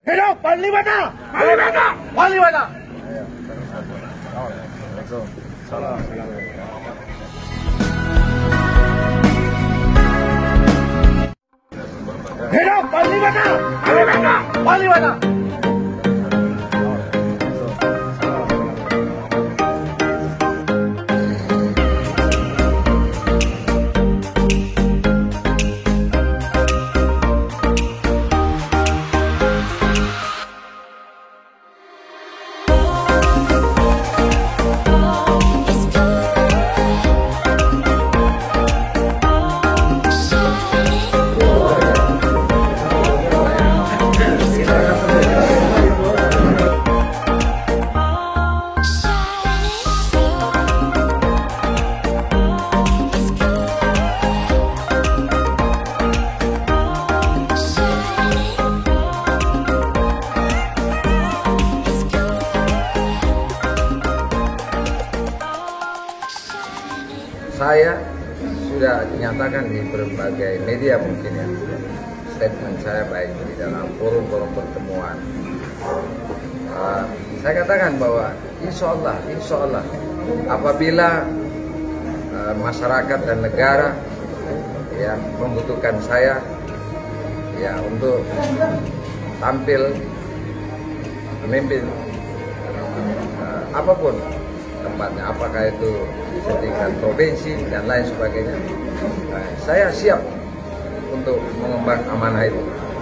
Hidup Panglima! Panglima! Panglima! Hidup Panglima! Panglima! Panglima! Saya sudah dinyatakan di berbagai media mungkin ya, statement saya baik di dalam forum-forum pertemuan. Saya katakan bahwa insya Allah apabila masyarakat dan negara ya membutuhkan saya ya untuk tampil memimpin apapun tempatnya, apakah itu tingkat provinsi dan lain sebagainya, saya siap untuk mengemban amanah itu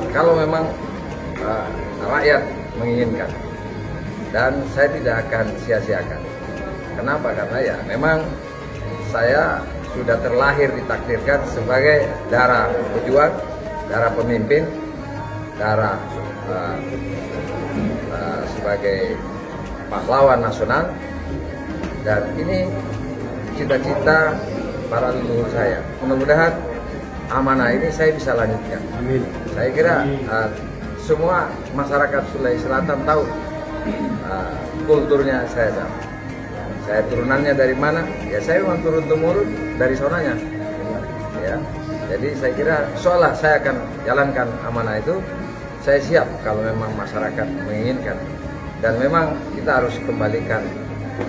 kalau memang rakyat menginginkan, dan saya tidak akan sia-siakan. Kenapa? Karena ya memang saya sudah terlahir ditakdirkan sebagai darah pejuang, darah pemimpin, darah sebagai pahlawan nasional, dan ini cita-cita para leluhur saya. Mudah-mudahan amanah ini saya bisa lanjutkan. Amin. Saya kira semua masyarakat Sulawesi Selatan tahu kulturnya saya. Saya turunannya dari mana? Ya saya memang turun-temurun dari sonanya. Ya. Jadi saya kira seolah saya akan jalankan amanah itu. Saya siap kalau memang masyarakat menginginkan. Dan memang kita harus kembalikan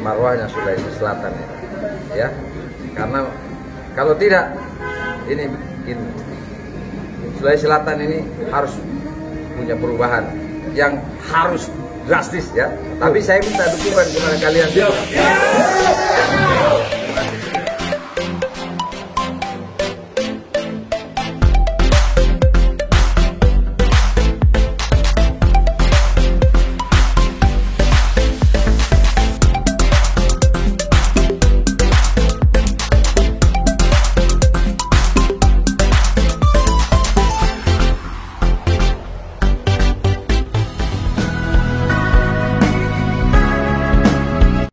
marwahnya Sulawesi Selatan ya, karena kalau tidak ini Sulawesi Selatan ini harus punya perubahan yang harus drastis ya, tapi saya minta dukungan kepada kalian.